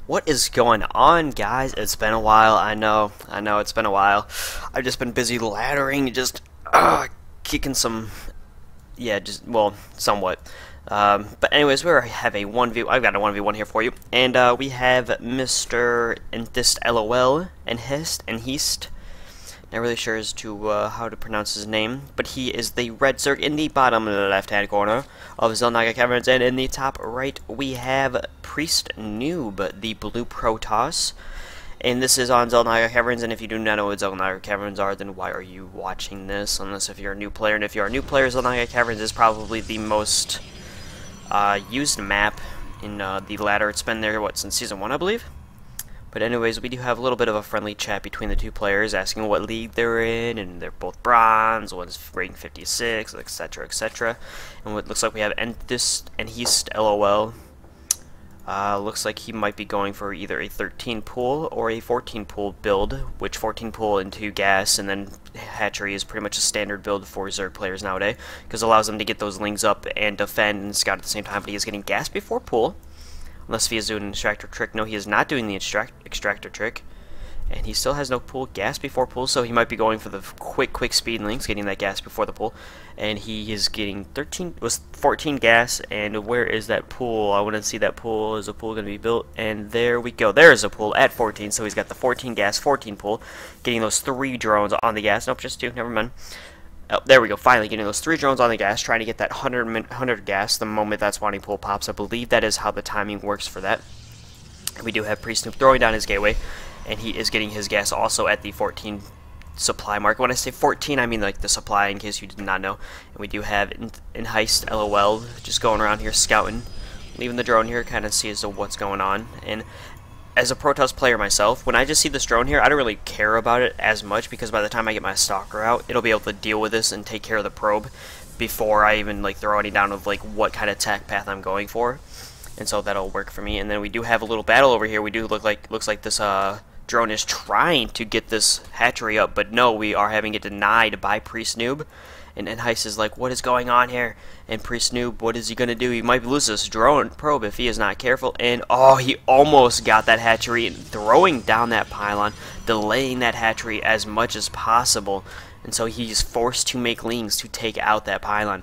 What is going on, guys? It's been a while. I know it's been a while. I've just been busy laddering, just kicking some, yeah, just well, somewhat. But anyways, we have a 1v. I've got a 1v1 here for you, and we have Mr. enhestLOL, enhest. Not really sure as to how to pronounce his name, but he is the red Zerg in the bottom left-hand corner of Zelnaga Caverns, and in the top right we have Priestnoob, the blue Protoss. And this is on Zelnaga Caverns, and if you do not know what Zelnaga Caverns are, then why are you watching this? Unless if you're a new player, and if you're a new player, Zelnaga Caverns is probably the most used map in the ladder. It's been there, what, since Season 1, I believe? But anyways, we do have a little bit of a friendly chat between the two players, asking what league they're in, and they're both bronze, one's rank 56, etc, etc. And what looks like we have enhestLOL. Looks like he might be going for either a 13 pool or a 14 pool build, which 14 pool into gas and then hatchery is pretty much a standard build for Zerg players nowadays, because it allows them to get those lings up and defend and scout at the same time, but he is getting gas before pool. Unless he is doing an extractor trick. No, he is not doing the extractor trick. And he still has no pool. Gas before pool, so he might be going for the quick speed links, getting that gas before the pool. And he is getting 14 gas, and where is that pool? I want to see that pool. Is a pool going to be built? And there we go. There is a pool at 14, so he's got the 14 gas, 14 pool. Getting those 3 drones on the gas. Nope, just 2, never mind. Oh, there we go, finally getting those 3 drones on the gas, trying to get that 100 gas the moment that spawning pool pops. I believe that is how the timing works for that. And we do have Priestnoob throwing down his gateway, and he is getting his gas also at the 14 supply mark. When I say 14, I mean like the supply, in case you did not know. And we do have enhestLOL just going around here scouting, leaving the drone here, kind of see as to what's going on. And as a Protoss player myself, when I just see this drone here, I don't really care about it as much, because by the time I get my stalker out, it'll be able to deal with this and take care of the probe before I even like throw any down with like what kind of attack path I'm going for. And so that'll work for me. And then we do have a little battle over here. We do looks like this drone is trying to get this hatchery up, but no, we are having it denied by Priestnoob. And Heist is like, what is going on here? And Priestnoob, what is he going to do? He might lose this drone probe if he is not careful. And, oh, he almost got that hatchery, and throwing down that pylon, delaying that hatchery as much as possible. And so he's forced to make lings to take out that pylon.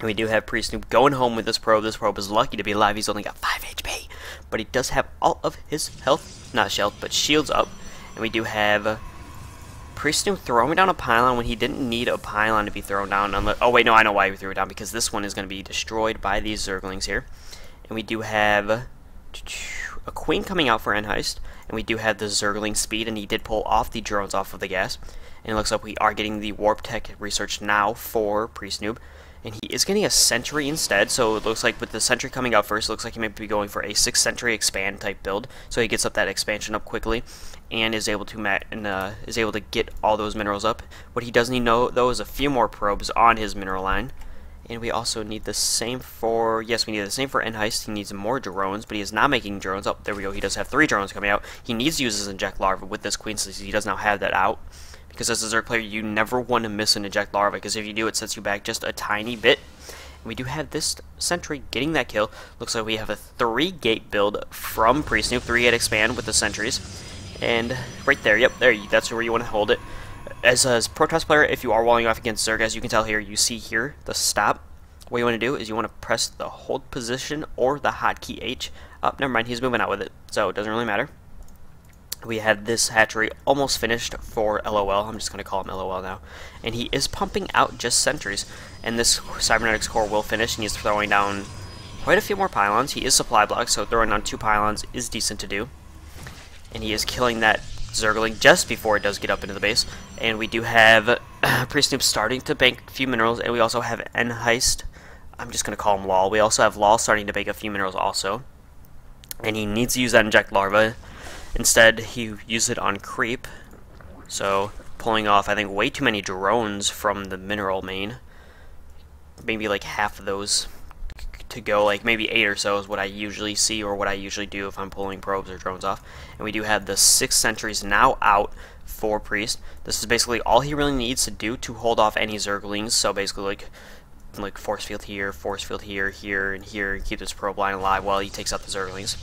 And we do have Priestnoob going home with this probe. This probe is lucky to be alive. He's only got 5 HP. But he does have all of his health, not health, but shields up. And we do have Priestnoob throwing down a pylon when he didn't need a pylon to be thrown down. Oh wait, no, I know why he threw it down, because this one is going to be destroyed by these Zerglings here. And we do have a queen coming out for enheist, and we do have the Zergling speed, and he did pull off the drones off of the gas. And it looks like we are getting the warp tech research now for Priestnoob. And he is getting a sentry instead, so it looks like with the sentry coming out first, it looks like he might be going for a 6 sentry expand type build, so he gets up that expansion up quickly, and is able to get all those minerals up. What he does need though is a few more probes on his mineral line. And we also need the same for, yes, we need the same for enheist. He needs more drones, but he is not making drones. Oh, there we go, he does have 3 drones coming out. He needs to use his inject larva with this queen, since he does not have that out. Because as a Zerg player, you never want to miss an eject larva, because if you do, it sets you back just a tiny bit. And we do have this sentry getting that kill. Looks like we have a 3-gate build from Priestnoob, 3-gate expand with the sentries. And right there, yep, that's where you want to hold it. As a Protoss player, if you are walling off against Zerg, as you can tell here, you see here the stop. What you want to do is you want to press the hold position or the hotkey H. Oh, never mind, he's moving out with it, so it doesn't really matter. We have this hatchery almost finished for LOL. I'm just going to call him LOL now. And he is pumping out just sentries. And this cybernetics core will finish, and he's throwing down quite a few more pylons. He is supply blocked, so throwing down 2 pylons is decent to do. And he is killing that Zergling just before it does get up into the base. And we do have Priestnoob starting to bank a few minerals, and we also have enheist. I'm just going to call him LOL. We also have LOL starting to bank a few minerals also. And he needs to use that inject larva. Instead, he used it on creep, so pulling off, I think, way too many drones from the mineral main. Maybe like half of those to go, like maybe 8 or so is what I usually see, or what I usually do if I'm pulling probes or drones off. And we do have the 6 sentries now out for Priest. This is basically all he really needs to do to hold off any Zerglings, so basically like force field here, here, and here, and keep this probe line alive while he takes out the Zerglings.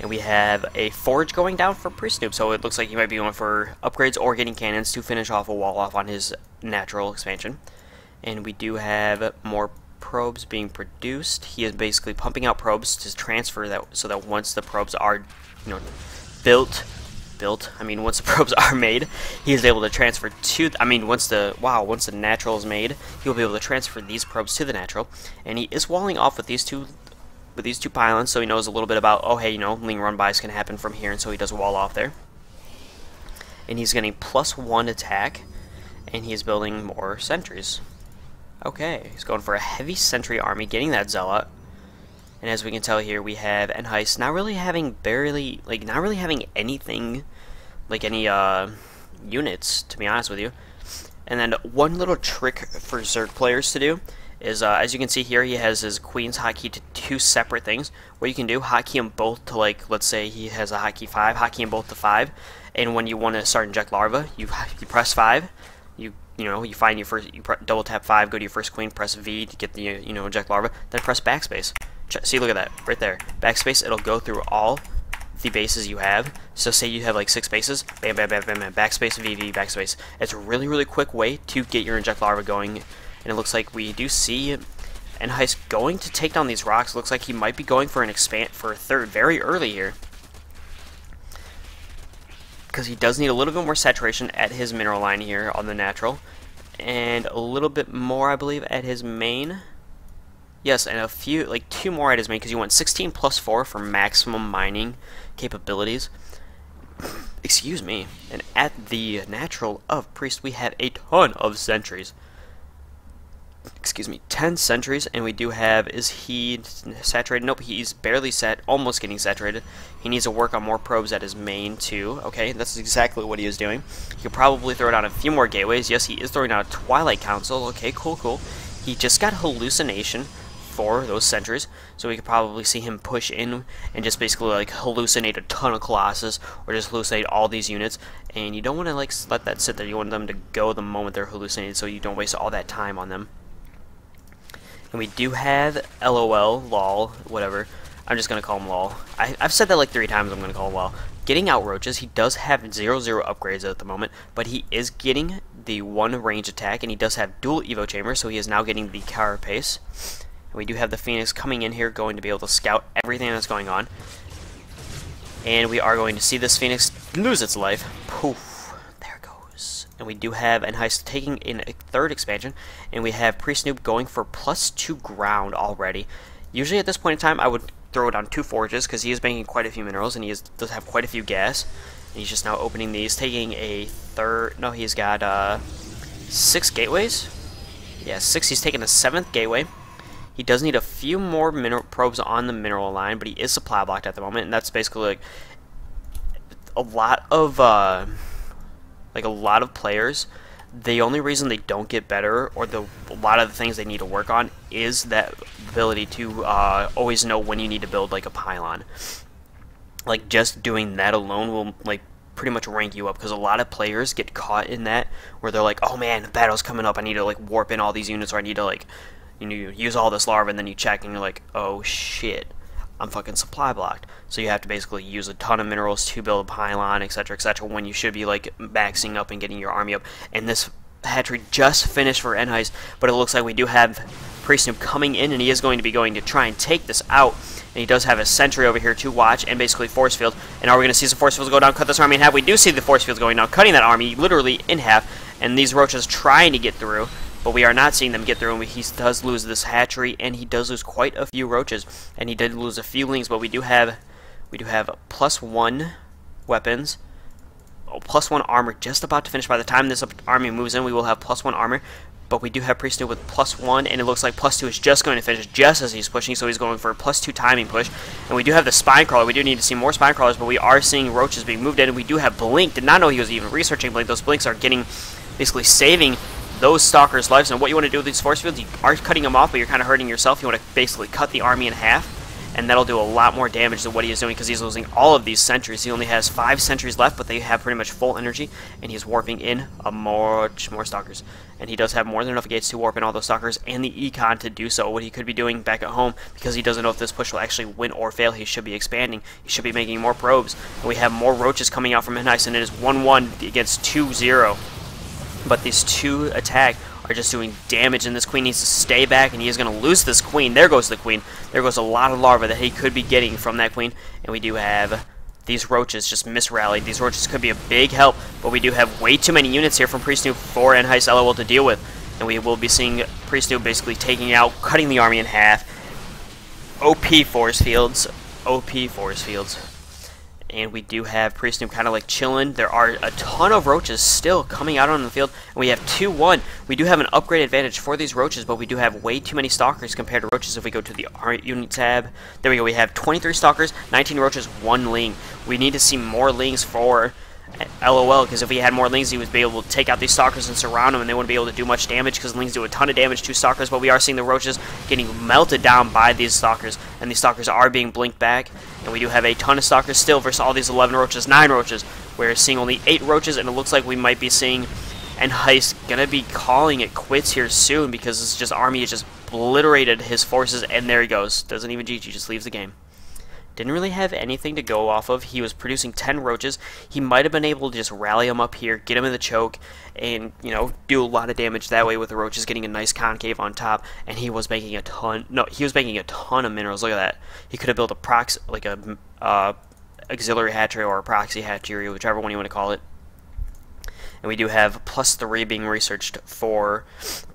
And we have a forge going down for Priestnoob, so it looks like he might be going for upgrades or getting cannons to finish off a wall off on his natural expansion. And we do have more probes being produced. He is basically pumping out probes to transfer that, so that once the probes are, you know, built, I mean, once the probes are made, he is able to transfer to, I mean, once the natural is made, he'll be able to transfer these probes to the natural. And he is walling off with these two pylons, so he knows a little bit about, oh hey, you know, ling run bys can happen from here, and so he does wall off there. And he's getting +1 attack, and he's building more sentries. Okay, he's going for a heavy sentry army, getting that zealot. And as we can tell here, we have enhest not really having anything, like any units, to be honest with you. And then one little trick for Zerg players to do is, as you can see here, he has his queen's hotkey to 2 separate things. What you can do, hotkey them both to, like, let's say he has a hotkey 5, hotkey them both to 5, and when you want to start inject larva, you press 5, you find your first, double tap 5, go to your first queen, press V to get the inject larva, then press backspace. See, look at that right there, backspace. It'll go through all the bases you have. So say you have like 6 bases, bam, bam, bam, bam, bam, backspace, VV, backspace. It's a really quick way to get your inject larva going. And it looks like we do see enhest going to take down these rocks. Looks like he might be going for a third very early here, because he does need a little bit more saturation at his mineral line here on the natural, and a little bit more, I believe, at his main. Yes, and a few, like 2 more at his main, because you want 16 + 4 for maximum mining capabilities. Excuse me. And at the natural of Priest, we have a ton of sentries. Excuse me, 10 sentries, and we do have, is he saturated? Nope, he's barely almost getting saturated. He needs to work on more probes at his main too. Okay, that's exactly what he is doing. He'll probably throw down a few more gateways. Yes, he is throwing down a Twilight Council. Okay, cool. He just got hallucination for those sentries, so we could probably see him push in and just basically like hallucinate a ton of Colossus, or just hallucinate all these units. And you don't want to like let that sit there. You want them to go the moment they're hallucinated, so you don't waste all that time on them. And we do have LOL, lol, whatever. I'm just going to call him lol. I've said that like 3 times, I'm going to call him lol. Getting out roaches. He does have 0/0 upgrades at the moment, but he is getting the 1 range attack, and he does have dual evo chambers, so he is now getting the carapace. And we do have the Phoenix coming in here, going to be able to scout everything that's going on. And we are going to see this Phoenix lose its life. Poof. And we do have enhest taking in a 3rd expansion, and we have Priestnoob going for +2 ground already. Usually at this point in time, I would throw down 2 forges, because he is banking quite a few minerals, and he does have quite a few gas. And he's just now opening these, taking a 3rd. No, he's got 6 gateways. Yeah, 6. He's taking a 7th gateway. He does need a few more probes on the mineral line, but he is supply blocked at the moment, and that's basically like a lot of players. The only reason they don't get better, or a lot of the things they need to work on, is that ability to always know when you need to build like a pylon. Like just doing that alone will like pretty much rank you up, because a lot of players get caught in that where they're like, oh man, the battle's coming up, I need to like warp in all these units, or I need to like use all this larva, and then you check and you're like, oh shit, I'm fucking supply blocked. So you have to basically use a ton of minerals to build a pylon, etc., when you should be like maxing up and getting your army up. And this hatchery just finished for enhest, but it looks like we do have Priestnoob coming in, and he is going to try and take this out. And he does have a sentry over here to watch, and basically force field. And are we going to see some force fields go down, cut this army in half? We do see the force fields going down, cutting that army literally in half, and these roaches trying to get through. But we are not seeing them get through, and he does lose this hatchery, and he does lose quite a few roaches, and he did lose a few lings. But we do have +1 weapons, +1 armor just about to finish. By the time this army moves in, we will have +1 armor. But we do have Priestnoob with +1, and it looks like +2 is just going to finish just as he's pushing, so he's going for a +2 timing push. And we do have the spine crawler. We do need to see more spine crawlers, but we are seeing roaches being moved in, and we do have Blink. Did not know he was even researching Blink. Those Blinks are basically saving those stalkers' lives. And what you want to do with these force fields, you are cutting them off, but you're kind of hurting yourself. You want to basically cut the army in half, and that'll do a lot more damage than what he is doing, because he's losing all of these sentries. He only has 5 sentries left, but they have pretty much full energy, and he's warping in much more stalkers. And he does have more than enough gates to warp in all those stalkers and the econ to do so. What he could be doing back at home, because he doesn't know if this push will actually win or fail, he should be expanding. He should be making more probes. And we have more roaches coming out from enhest, and it is 1-1 against 2-0. But these 2 attack are just doing damage, and this queen needs to stay back, and he is going to lose this queen. There goes the queen. There goes a lot of larvae that he could be getting from that queen. And we do have these roaches just misrallied. These roaches could be a big help, but we do have way too many units here from Priestnoob for enhestLOL to deal with. And we will be seeing Priestnoob basically taking out, cutting the army in half. OP force fields. OP force fields. And we do have Priestnoob kind of like chilling. There are a ton of roaches still coming out on the field, and we have 2-1. We do have an upgrade advantage for these roaches, but we do have way too many stalkers compared to roaches. If we go to the unit tab, there we go. We have 23 stalkers, 19 roaches, 1 ling. We need to see more lings for LOL, because if he had more lings, he would be able to take out these stalkers and surround them, and they wouldn't be able to do much damage, because lings do a ton of damage to stalkers. But we are seeing the roaches getting melted down by these stalkers, and these stalkers are being blinked back. And we do have a ton of stalkers still versus all these 11 roaches, 9 roaches. We're seeing only 8 roaches, and it looks like we might be seeing enhest gonna be calling it quits here soon, because this just army has just obliterated his forces, and there he goes. Doesn't even GG, just leaves the game. Didn't really have anything to go off of. He was producing 10 roaches. He might have been able to just rally them up here, get him in the choke, and, you know, do a lot of damage that way with the roaches, getting a nice concave on top. And he was making a ton. No, he was making a ton of minerals. Look at that. He could have built a proxy, like a auxiliary hatchery or a proxy hatchery, whichever one you want to call it. And we do have +3 being researched for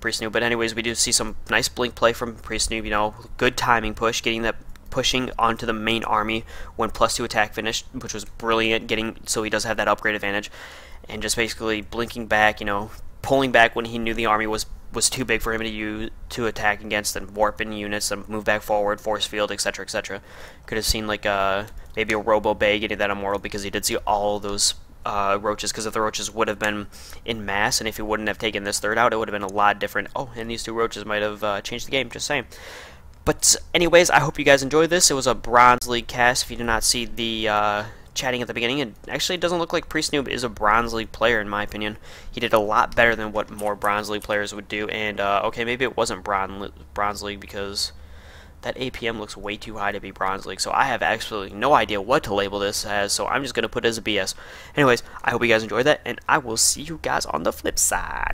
Priestnoob. But anyways, we do see some nice blink play from Priestnoob. You know, good timing push, getting that, pushing onto the main army when +2 attack finished, which was brilliant, getting so he does have that upgrade advantage, and just basically blinking back, you know, pulling back when he knew the army was too big for him to attack against, and warping units and move back forward, force field, etc., etc. Could have seen like maybe a Robo Bay getting that immortal, because he did see all those roaches, because if the roaches would have been in mass, and if he wouldn't have taken this third out, it would have been a lot different. Oh, and these 2 roaches might have changed the game, just saying. But anyways, I hope you guys enjoyed this. It was a Bronze League cast. If you did not see the chatting at the beginning, and actually it doesn't look like Priestnoob is a Bronze League player, in my opinion. He did a lot better than what more Bronze League players would do. And okay, maybe it wasn't Bronze League, because that APM looks way too high to be Bronze League. So I have absolutely no idea what to label this as, so I'm just going to put it as a BS. Anyways, I hope you guys enjoyed that, and I will see you guys on the flip side.